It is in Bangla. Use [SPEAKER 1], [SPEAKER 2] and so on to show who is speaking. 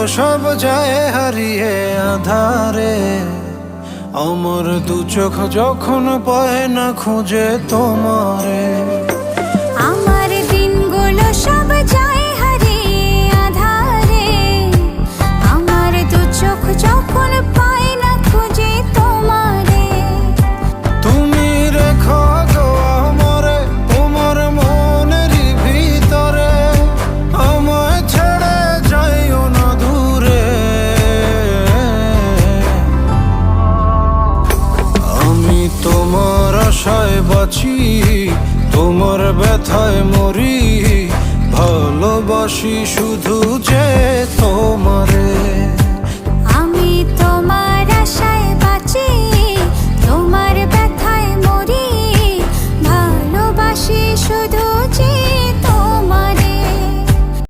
[SPEAKER 1] সব যায় হারিয়ে আধারে। আমার দু চোখ যখন পায় না খুঁজে তোমারে।
[SPEAKER 2] আমার দিনগুলো সব যায় হারিয়ে আধারে। আমার দু চোখ যখন পায় না খুঁজে তোমারে।
[SPEAKER 1] তুমি রেখো গো আমারে তোমার মনেরই ভিতরে, আমায় ছেড়ে যাইও না দূরে। আমি তোমার আশায় বাঁচি, তোমার ব্যথায় মরি, ভালোবাসি শুধু যে